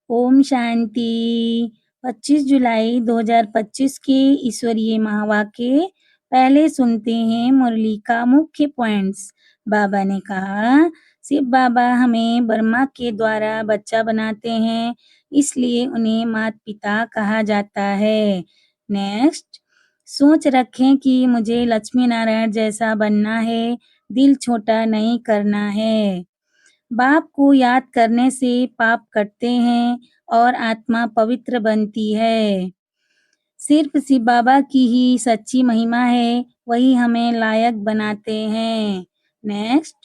ओम शांति। 25 जुलाई 2025 के ईश्वरीय महावाक्य पहले सुनते हैं मुरली का मुख्य पॉइंट्स। बाबा ने कहा, शिव बाबा हमें ब्रह्मा के द्वारा बच्चा बनाते हैं, इसलिए उन्हें माता पिता कहा जाता है। नेक्स्ट, सोच रखें कि मुझे लक्ष्मी नारायण जैसा बनना है, दिल छोटा नहीं करना है। बाप को याद करने से पाप कटते हैं और आत्मा पवित्र बनती है। सिर्फ शिव बाबा की ही सच्ची महिमा है, वही हमें लायक बनाते हैं। नेक्स्ट,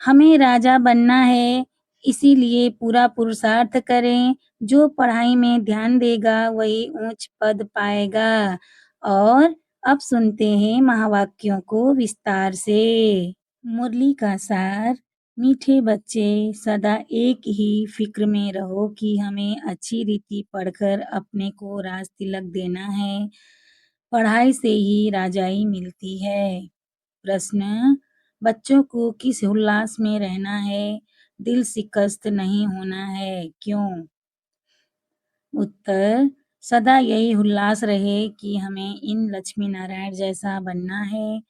हमें राजा बनना है, इसीलिए पूरा पुरुषार्थ करें। जो पढ़ाई में ध्यान देगा वही ऊंच पद पाएगा। और अब सुनते हैं महावाक्यों को विस्तार से। मुरली का सार। मीठे बच्चे, सदा एक ही फिक्र में रहो कि हमें अच्छी रीति पढ़कर अपने को राज तिलक देना है। पढ़ाई से ही राजाई मिलती है। प्रश्न, बच्चों को किस उल्लास में रहना है, दिल शिकस्त नहीं होना है, क्यों? उत्तर, सदा यही उल्लास रहे कि हमें इन लक्ष्मी नारायण जैसा बनना है,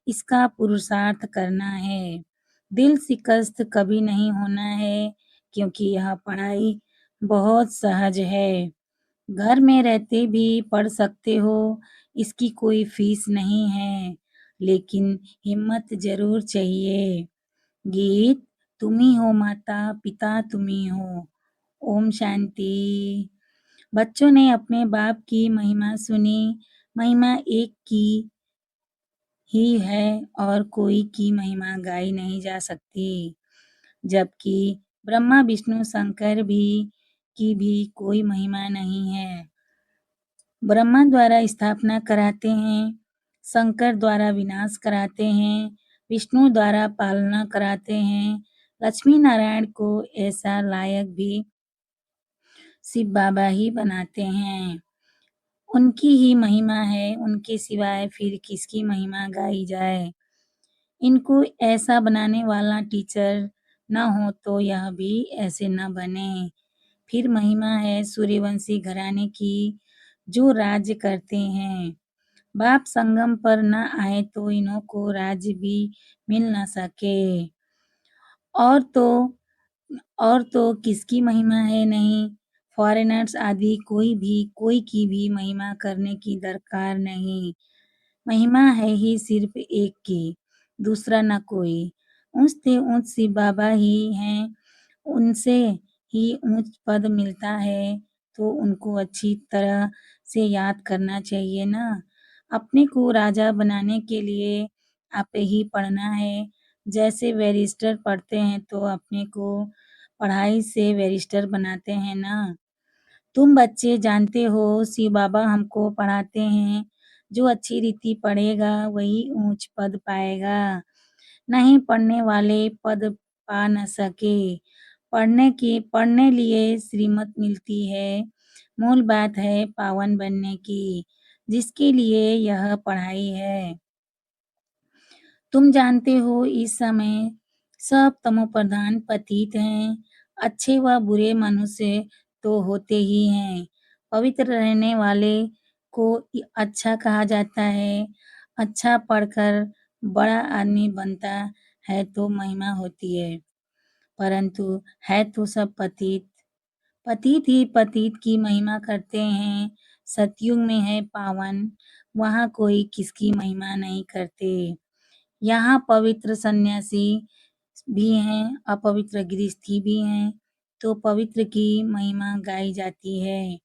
इसका पुरुषार्थ करना है। दिल शिकस्त कभी नहीं होना है, क्योंकि यह पढ़ाई बहुत सहज है। घर में रहते भी पढ़ सकते हो, इसकी कोई फीस नहीं है, लेकिन हिम्मत जरूर चाहिए। गीत, तुम ही हो माता पिता तुम ही हो। ओम शांति। बच्चों ने अपने बाप की महिमा सुनी। महिमा एक की ही है और कोई की महिमा गाई नहीं जा सकती, जबकि ब्रह्मा विष्णु शंकर भी की भी कोई महिमा नहीं है। ब्रह्मा द्वारा स्थापना कराते हैं, शंकर द्वारा विनाश कराते हैं, विष्णु द्वारा पालना कराते हैं। लक्ष्मी नारायण को ऐसा लायक भी शिव बाबा ही बनाते हैं। उनकी ही महिमा है, उनके सिवाय फिर किसकी महिमा गाई जाए। इनको ऐसा बनाने वाला टीचर न हो तो यह भी ऐसे न बने। फिर महिमा है सूर्यवंशी घराने की, जो राज्य करते हैं। बाप संगम पर न आए तो इन्हों को राज्य भी मिल न सके। और तो और तो किसकी महिमा है नहीं। फॉरेनर्स आदि कोई की भी महिमा करने की दरकार नहीं। महिमा है ही सिर्फ एक की, दूसरा न कोई। ऊंच से ऊंच शिव बाबा ही हैं, उनसे ही ऊंच पद मिलता है, तो उनको अच्छी तरह से याद करना चाहिए ना। अपने को राजा बनाने के लिए आप ही पढ़ना है। जैसे बैरिस्टर पढ़ते हैं तो अपने को पढ़ाई से बैरिस्टर बनाते हैं ना। तुम बच्चे जानते हो शिव बाबा हमको पढ़ाते हैं, जो अच्छी रीति पढ़ेगा वही ऊंच पद पाएगा। नहीं पढ़ने वाले पद पा न सके। पढ़ने लिए श्रीमत मिलती है, मूल बात है पावन बनने की, जिसके लिए यह पढ़ाई है। तुम जानते हो इस समय सब तमोप्रधान पतित हैं। अच्छे व बुरे मनुष्य तो होते ही हैं। पवित्र रहने वाले को अच्छा कहा जाता है। अच्छा पढ़कर बड़ा आदमी बनता है तो महिमा होती है, परंतु है तो सब पतित। पतित ही पतित की महिमा करते हैं। सतयुग में है पावन, वहाँ कोई किसकी महिमा नहीं करते। यहाँ पवित्र सन्यासी भी हैं, अपवित्र गृहस्थी भी हैं, तो पवित्र की महिमा गाई जाती है।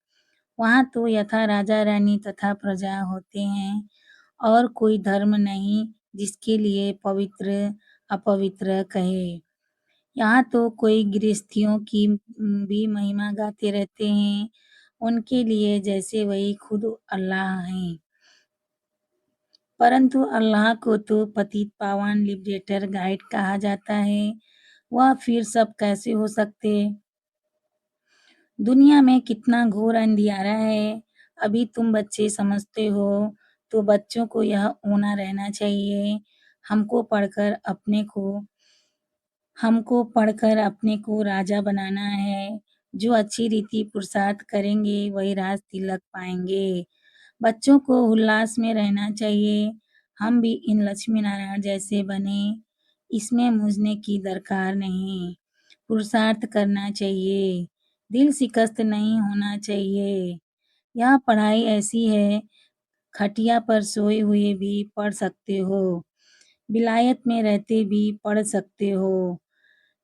वहाँ तो यथा राजा रानी तथा प्रजा होते हैं, और कोई धर्म नहीं जिसके लिए पवित्र अपवित्र कहे। यहाँ तो कोई गृहस्थियों की भी महिमा गाते रहते हैं, उनके लिए जैसे वही खुद अल्लाह हैं। परंतु अल्लाह को तो पतित पावन लिबरेटर गाइड कहा जाता है, वह फिर सब कैसे हो सकते। दुनिया में कितना घोर अंधियारा है, अभी तुम बच्चे समझते हो, तो बच्चों को यह होना रहना चाहिए। हमको पढ़कर अपने को राजा बनाना है, जो अच्छी रीति पुरुषार्थ करेंगे वही राज तिलक पाएँगे। बच्चों को उल्लास में रहना चाहिए। हम भी इन लक्ष्मी नारायण जैसे बने, इसमें मूझने की दरकार नहीं। पुरुषार्थ करना चाहिए, दिल शिकस्त नहीं होना चाहिए। यह पढ़ाई ऐसी है, खटिया पर सोए हुए भी पढ़ सकते हो, विलायत में रहते भी पढ़ सकते हो,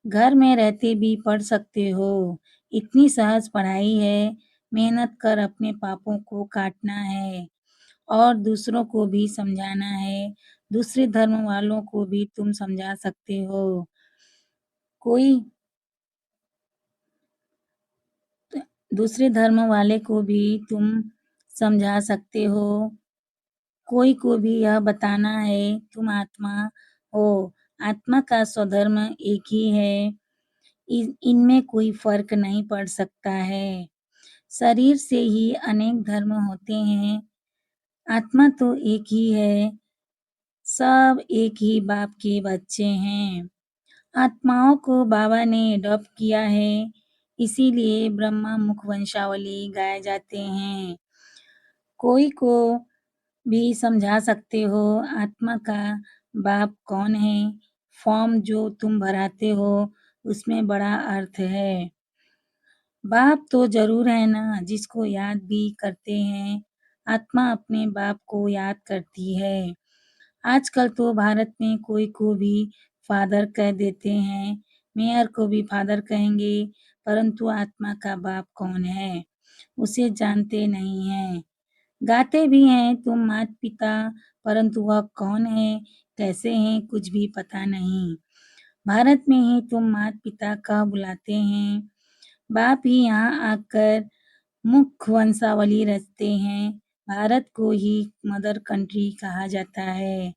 घर में रहते भी पढ़ सकते हो। इतनी सहज पढ़ाई है, मेहनत कर अपने पापों को काटना है और दूसरों को भी समझाना है। दूसरे धर्म वालों को भी तुम समझा सकते हो। कोई दूसरे धर्म वाले को भी तुम समझा सकते हो। कोई को भी यह बताना है तुम आत्मा हो। आत्मा का स्वधर्म एक ही है। इनमें कोई फर्क नहीं पड़ सकता है। शरीर से ही अनेक धर्म होते हैं। आत्मा तो एक ही है। सब एक ही बाप के बच्चे हैं। आत्माओं को बाबा ने अडॉप्ट किया है, इसीलिए ब्रह्मा मुख वंशावली गाए जाते हैं। कोई को भी समझा सकते हो आत्मा का बाप कौन है। फॉर्म जो तुम भराते हो उसमें बड़ा अर्थ है। बाप तो जरूर है ना, जिसको याद भी करते हैं। आत्मा अपने बाप को याद करती है। आजकल तो भारत में कोई को भी फादर कह देते हैं, मेयर को भी फादर कहेंगे, परंतु आत्मा का बाप कौन है उसे जानते नहीं हैं। गाते भी हैं तुम मात पिता, परंतु वह कौन है, कैसे हैं, कुछ भी पता नहीं। भारत में ही तुम मात पिता कह बुलाते हैं। बाप ही यहाँ आकर मुख वंशावली रचते हैं। भारत को ही मदर कंट्री कहा जाता है,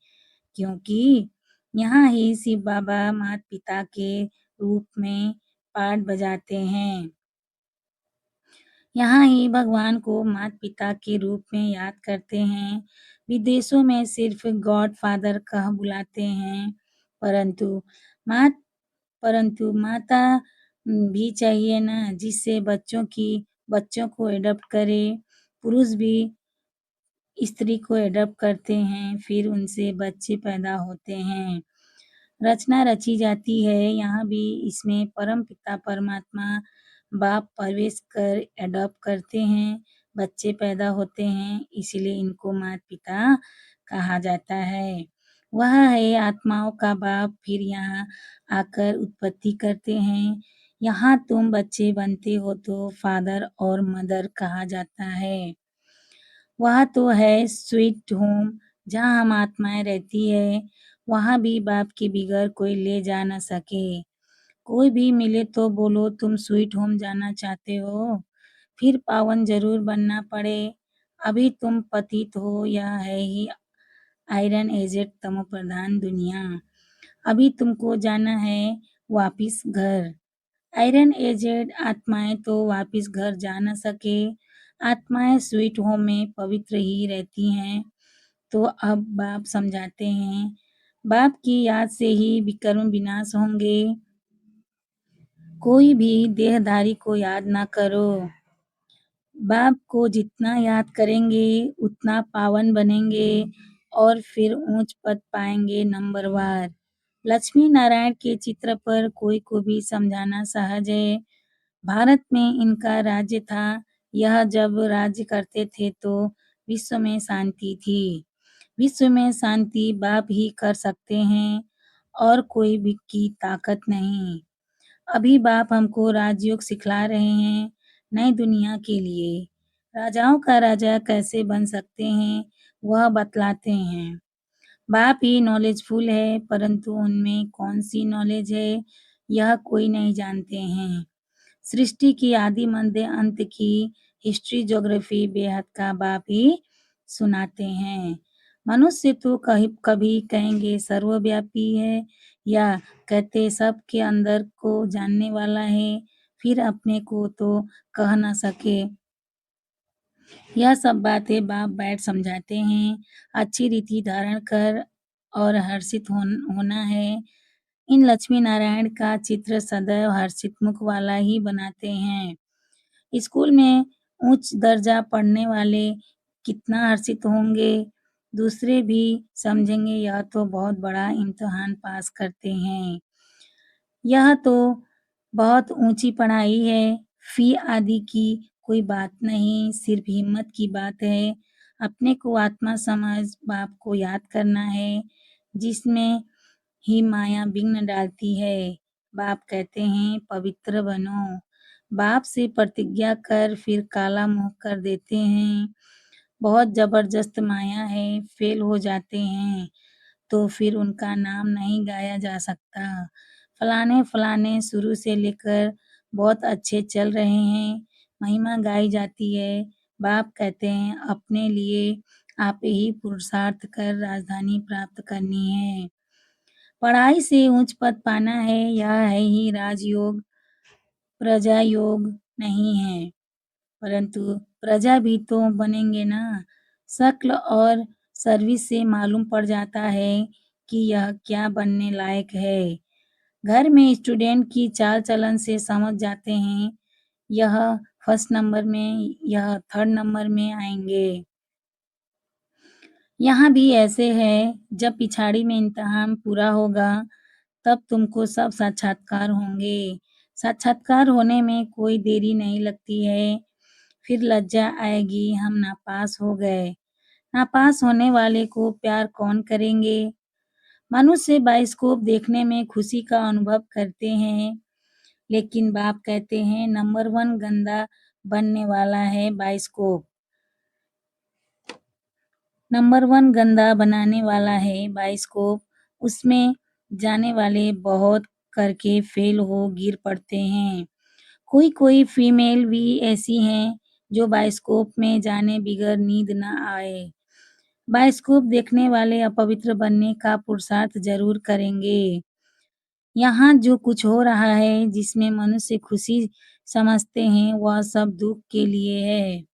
क्योंकि यहाँ ही शिव बाबा माता पिता के रूप में पाठ बजाते हैं। यहाँ ही भगवान को माता पिता के रूप में याद करते हैं। विदेशों में सिर्फ गॉड फादर कह बुलाते हैं, परंतु मात परंतु माता भी चाहिए ना, जिससे बच्चों को एडॉप्ट करे। पुरुष भी स्त्री को एडॉप्ट करते हैं, फिर उनसे बच्चे पैदा होते हैं। रचना रची जाती है, यहाँ भी इसमें परम पिता परमात्मा बाप प्रवेश कर एडॉप्ट करते हैं, बच्चे पैदा होते हैं, इसलिए इनको माता पिता कहा जाता है। वह है आत्माओं का बाप, फिर यहाँ आकर उत्पत्ति करते हैं। यहाँ तुम बच्चे बनते हो तो फादर और मदर कहा जाता है। वह तो है स्वीट होम, जहाँ हम आत्माएँ रहती है। वहाँ भी बाप के बिगैर कोई ले जा न सके। कोई भी मिले तो बोलो तुम स्वीट होम जाना चाहते हो, फिर पावन ज़रूर बनना पड़े। अभी तुम पतित हो, यह है ही आयरन एजेड तमोप्रधान दुनिया। अभी तुमको जाना है वापिस घर। आयरन एजेड आत्माएँ तो वापिस घर जा न सके। आत्माएँ स्वीट होम में पवित्र ही रहती हैं। तो अब बाप समझाते हैं, बाप की याद से ही विकर्म विनाश होंगे। कोई भी देहधारी को याद ना करो। बाप को जितना याद करेंगे उतना पावन बनेंगे और फिर ऊंच पद पाएंगे नंबरवार। लक्ष्मी नारायण के चित्र पर कोई को भी समझाना सहज है। भारत में इनका राज्य था। यह जब राज्य करते थे तो विश्व में शांति थी। विश्व में शांति बाप ही कर सकते हैं और कोई भी की ताकत नहीं। अभी बाप हमको राजयोग सिखला रहे हैं नई दुनिया के लिए। राजाओं का राजा कैसे बन सकते हैं वह बतलाते हैं। बाप ही नॉलेजफुल है, परंतु उनमें कौन सी नॉलेज है यह कोई नहीं जानते हैं। सृष्टि की आदि मध्य अंत की हिस्ट्री ज्योग्राफी बेहद का बाप ही सुनाते हैं। मनुष्य तो कभी कहेंगे सर्वव्यापी है, या कहते सबके अंदर को जानने वाला है, फिर अपने को तो कह न सके। यह सब बातें बाप बैठ समझाते हैं। अच्छी रीति धारण कर और हर्षित होना है। इन लक्ष्मी नारायण का चित्र सदैव हर्षित मुख वाला ही बनाते हैं। स्कूल में उच्च दर्जा पढ़ने वाले कितना हर्षित होंगे। दूसरे भी समझेंगे यह तो बहुत बड़ा इम्तिहान पास करते हैं। यह तो बहुत ऊँची पढ़ाई है, फ़ी आदि की कोई बात नहीं, सिर्फ़ हिम्मत की बात है। अपने को आत्मा समझ बाप को याद करना है, जिसमें ही माया विघ्न डालती है। बाप कहते हैं पवित्र बनो। बाप से प्रतिज्ञा कर फिर काला मुँह कर देते हैं। बहुत ज़बरदस्त माया है, फ़ेल हो जाते हैं। तो फिर उनका नाम नहीं गाया जा सकता। फलाने-फलाने शुरू से लेकर बहुत अच्छे चल रहे हैं, महिमा गाई जाती है। बाप कहते हैं अपने लिए आप ही पुरुषार्थ कर राजधानी प्राप्त करनी है। पढ़ाई से उच्च पद पाना है, यह है ही राजयोग, प्रजा योग नहीं है। परंतु प्रजा भी तो बनेंगे ना। शक्ल और सर्विस से मालूम पड़ जाता है कि यह क्या बनने लायक है। घर में स्टूडेंट की चाल चलन से समझ जाते हैं यह फर्स्ट नंबर में, यह थर्ड नंबर में आएंगे। यहाँ भी ऐसे है, जब पिछाड़ी में इम्तिहान पूरा होगा तब तुमको सब साक्षात्कार होंगे। साक्षात्कार होने में कोई देरी नहीं लगती है। फिर लज्जा आएगी हम नापास हो गए। नापास होने वाले को प्यार कौन करेंगे? मनुष्य बाइस्कोप देखने में खुशी का अनुभव करते हैं, लेकिन बाप कहते हैं नंबर 1 गंदा बनने वाला है बाइस्कोप। नंबर 1 गंदा बनाने वाला है बाइस्कोप। उसमें जाने वाले बहुत करके फेल हो गिर पड़ते हैं। कोई-कोई फीमेल भी ऐसी हैं जो बाइस्कोप में जाने बिगर नींद न आए। बाइस्कोप देखने वाले अपवित्र बनने का पुरुषार्थ ज़रूर करेंगे। यहाँ जो कुछ हो रहा है, जिसमें मनुष्य खुशी समझते हैं, वह सब दुःख के लिए है।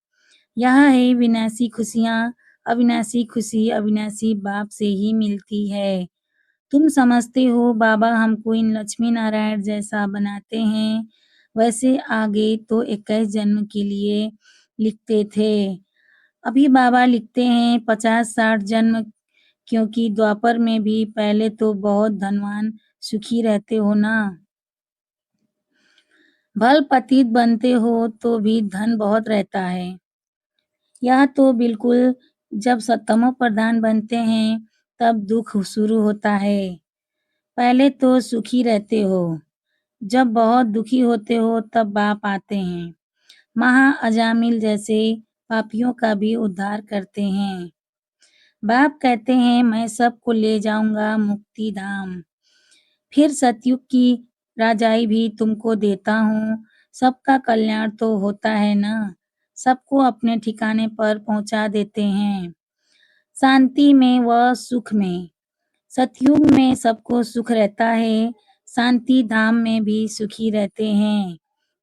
यह है विनाशी खुशियाँ, अविनाशी खुशी अविनाशी बाप से ही मिलती है। तुम समझते हो बाबा हमको इन लक्ष्मी नारायण जैसा बनाते हैं, वैसे आगे तो 21 जन्म के लिए लिखते थे। अभी बाबा लिखते हैं 50-60 जन्म, क्योंकि द्वापर में भी पहले तो बहुत धनवान सुखी रहते हो ना। भल पतित बनते हो तो भी धन बहुत रहता है। यह तो बिल्कुल जब तमो प्रधान बनते हैं तब दुख शुरू होता है। पहले तो सुखी रहते हो, जब बहुत दुखी होते हो तब बाप आते हैं। महा अजामिल जैसे पापियों का भी उद्धार करते हैं। बाप कहते हैं मैं सबको ले जाऊंगा मुक्ति धाम। फिर सतयुग की राजाई भी तुमको देता हूँ। सबका कल्याण तो होता है ना, सबको अपने ठिकाने पर पहुंचा देते हैं, शांति में व सुख में। सतयुग में सबको सुख रहता है, शांति धाम में भी सुखी रहते हैं।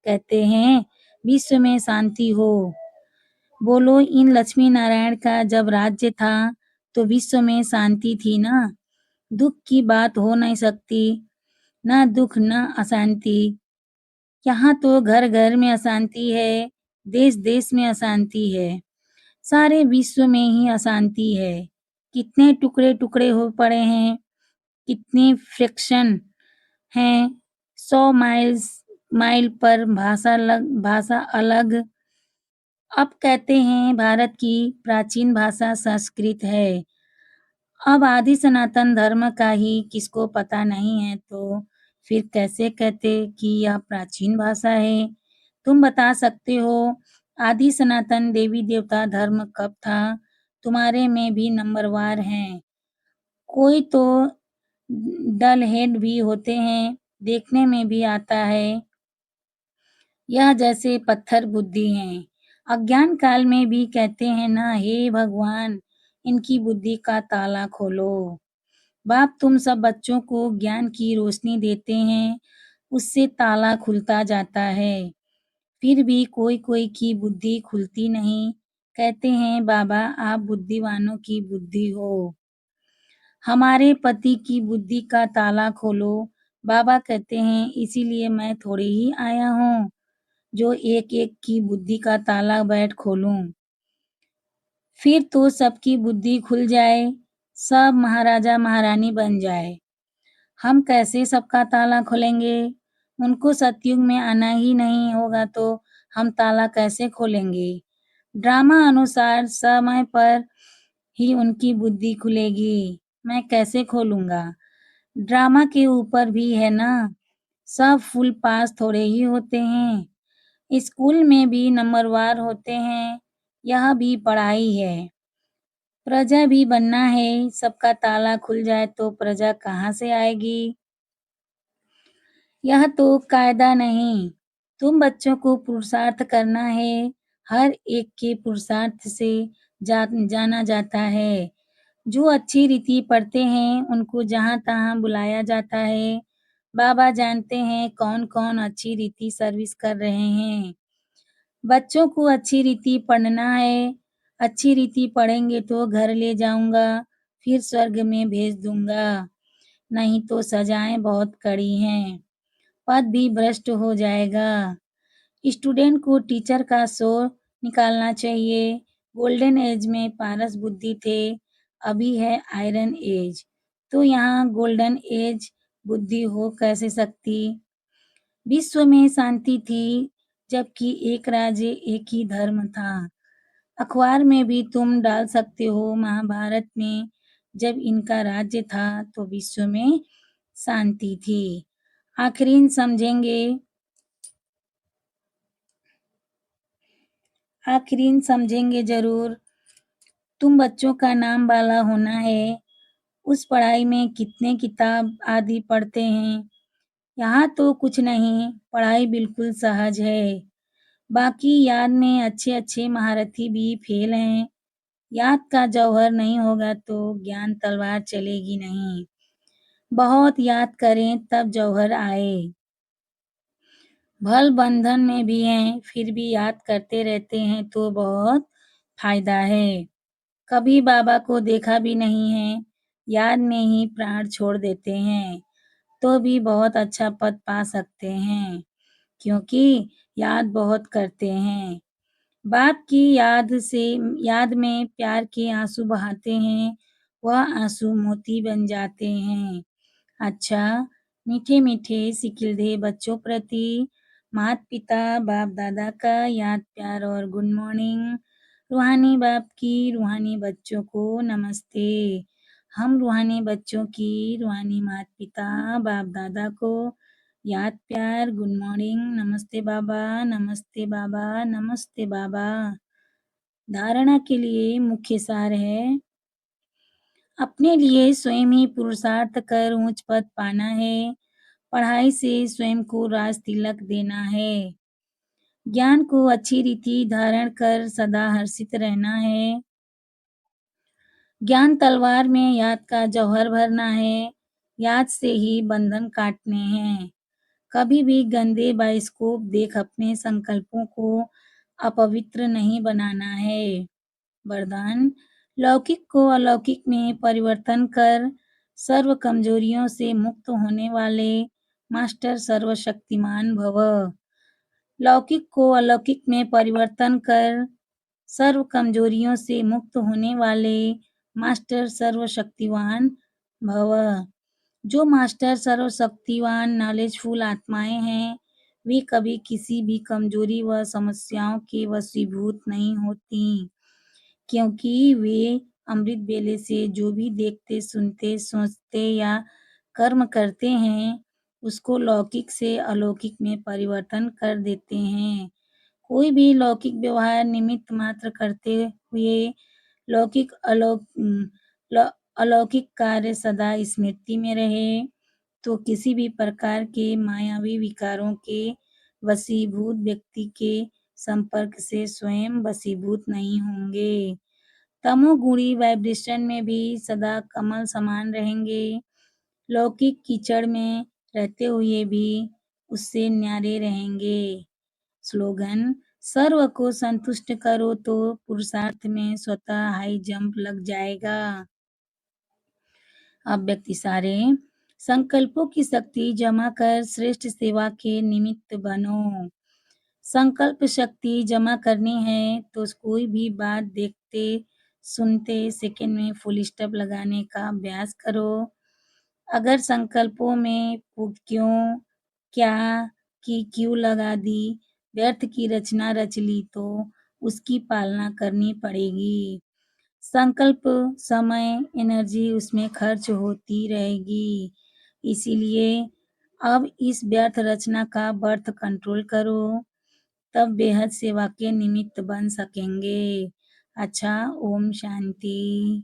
कहते हैं विश्व में शांति हो। बोलो इन लक्ष्मी नारायण का जब राज्य था तो विश्व में शांति थी ना। दुख की बात हो नहीं सकती, ना दुख न अशांति। यहाँ तो घर घर में अशांति है, देश देश में अशांति है, सारे विश्व में ही अशांति है। कितने टुकड़े टुकड़े हो पड़े हैं, कितने फ्रिक्शन हैं। 100 माइल पर भाषा अलग। अब कहते हैं भारत की प्राचीन भाषा संस्कृत है। अब आदि सनातन धर्म का ही किसको पता नहीं है तो फिर कैसे कहते कि यह प्राचीन भाषा है। तुम बता सकते हो आदि सनातन देवी देवता धर्म कब था? तुम्हारे में भी नंबरवार हैं। कोई तो डल हेड भी होते हैं, देखने में भी आता है यह जैसे पत्थर बुद्धि हैं। अज्ञान काल में भी कहते हैं ना हे भगवान इनकी बुद्धि का ताला खोलो। बाप तुम सब बच्चों को ज्ञान की रोशनी देते हैं, उससे ताला खुलता जाता है। फिर भी कोई की बुद्धि खुलती नहीं। कहते हैं बाबा आप बुद्धिवानों की बुद्धि हो, हमारे पति की बुद्धि का ताला खोलो। बाबा कहते हैं इसीलिए मैं थोड़ी ही आया हूँ, जो एक-एक की बुद्धि का ताला बैठ खोलूँ। फिर तो सबकी बुद्धि खुल जाए, सब महाराजा महारानी बन जाए। हम कैसे सबका ताला खोलेंगे? उनको सतयुग में आना ही नहीं होगा तो हम ताला कैसे खोलेंगे? ड्रामा अनुसार समय पर ही उनकी बुद्धि खुलेगी। मैं कैसे खोलूँगा? ड्रामा के ऊपर भी है ना, सब फुल पास थोड़े ही होते हैं। स्कूल में भी नंबरवार होते हैं, यह भी पढ़ाई है। प्रजा भी बनना है, सबका ताला खुल जाए तो प्रजा कहाँ से आएगी? यह तो कायदा नहीं, तुम बच्चों को पुरुषार्थ करना है, हर एक के पुरुषार्थ से जाना जाता है। जो अच्छी रीति पढ़ते हैं, उनको जहाँ-तहाँ बुलाया जाता है। बाबा जानते हैं कौन-कौन अच्छी रीति सर्विस कर रहे हैं। बच्चों को अच्छी रीति पढ़ना है, अच्छी रीति पढ़ेंगे तो घर ले जाऊँगा, फिर स्वर्ग में भेज दूँगा, नहीं तो सजाएँ बहुत कड़ी हैं। पद भी भ्रष्ट हो जाएगा। स्टूडेंट को टीचर का शो निकालना चाहिए। गोल्डन एज में पारस बुद्धि थे, अभी है आयरन एज। तो यहाँ गोल्डन एज बुद्धि हो कैसे सकती? विश्व में शांति थी, जबकि एक राज्य एक ही धर्म था। अखबार में भी तुम डाल सकते हो महाभारत में जब इनका राज्य था तो विश्व में शांति थी। आखिरीन समझेंगे आखिरीन समझेंगे ज़रूर। तुम बच्चों का नाम वाला होना है। उस पढ़ाई में कितने किताब आदि पढ़ते हैं। यहाँ तो कुछ नहीं, पढ़ाई बिल्कुल सहज है। बाकी याद में अच्छे-अच्छे महारथी भी फेल हैं। याद का जौहर नहीं होगा तो ज्ञान तलवार चलेगी नहीं। बहुत याद करें तब जौहर आए। भल बंधन में भी हैं, फिर भी याद करते रहते हैं तो बहुत फायदा है। कभी बाबा को देखा भी नहीं है, याद में ही प्राण छोड़ देते हैं, तो भी बहुत अच्छा पद पा सकते हैं, क्योंकि याद बहुत करते हैं। बाप की याद में प्यार के आंसू बहाते हैं, वह आंसू मोती बन जाते हैं। अच्छा, मीठे-मीठे सिकिल्धे बच्चों प्रति माता-पिता, बाप-दादा का याद प्यार और गुड मॉर्निंग। रूहानी बाप की रूहानी बच्चों को नमस्ते। हम रूहानी बच्चों की रूहानी माता-पिता, बाप-दादा को याद प्यार, गुड मॉर्निंग, नमस्ते बाबा, नमस्ते बाबा, नमस्ते बाबा। धारणा के लिए मुख्य सार है अपने लिए स्वयं ही पुरुषार्थ कर ऊंच पद पाना है, पढ़ाई से स्वयं को राज तिलक देना है, ज्ञान को अच्छी रीति धारण कर सदा हर्षित रहना है, ज्ञान तलवार में याद का जौहर भरना है, याद से ही बंधन काटने हैं। कभी भी गंदे बाइस्कोप देख अपने संकल्पों को अपवित्र नहीं बनाना है। वरदान लौकिक को अलौकिक में परिवर्तन कर सर्व कमजोरियों से मुक्त होने वाले मास्टर सर्वशक्तिमान भव। लौकिक को अलौकिक में परिवर्तन कर सर्व कमजोरियों से मुक्त होने वाले मास्टर सर्वशक्तिवान भव। जो मास्टर सर्वशक्तिवान नॉलेजफुल आत्माएं हैं, वे कभी किसी भी कमजोरी व समस्याओं के वशीभूत नहीं होती, क्योंकि वे अमृत वेले से जो भी देखते, सुनते, सोचते या कर्म करते हैं, उसको लौकिक से अलौकिक में परिवर्तन कर देते हैं। कोई भी लौकिक व्यवहार निमित्त मात्र करते हुए लौकिक अलौकिक कार्य सदा स्मृति में रहे, तो किसी भी प्रकार के मायावी विकारों के वशीभूत व्यक्ति के संपर्क से स्वयं वशीभूत नहीं होंगे। तमोगुणी वाइब्रेशन में भी सदा कमल समान रहेंगे। लौकिक कीचड़ में रहते हुए भी उससे न्यारे रहेंगे। स्लोगन सर्व को संतुष्ट करो तो पुरुषार्थ में स्वतः हाई जंप लग जाएगा। अब व्यक्ति सारे संकल्पों की शक्ति जमा कर श्रेष्ठ सेवा के निमित्त बनो। संकल्प शक्ति जमा करनी है तो कोई भी बात देखते, सुनते सेकंड में फुल स्टॉप लगाने का अभ्यास करो। अगर संकल्पों में क्यों, क्या की क्यों लगा दी, व्यर्थ की रचना रच ली तो उसकी पालना करनी पड़ेगी। संकल्प, समय, एनर्जी उसमें खर्च होती रहेगी। इसीलिए अब इस व्यर्थ रचना का बर्थ कंट्रोल करो, तब बेहद सेवा के निमित्त बन सकेंगे। अच्छा, ओम शांति।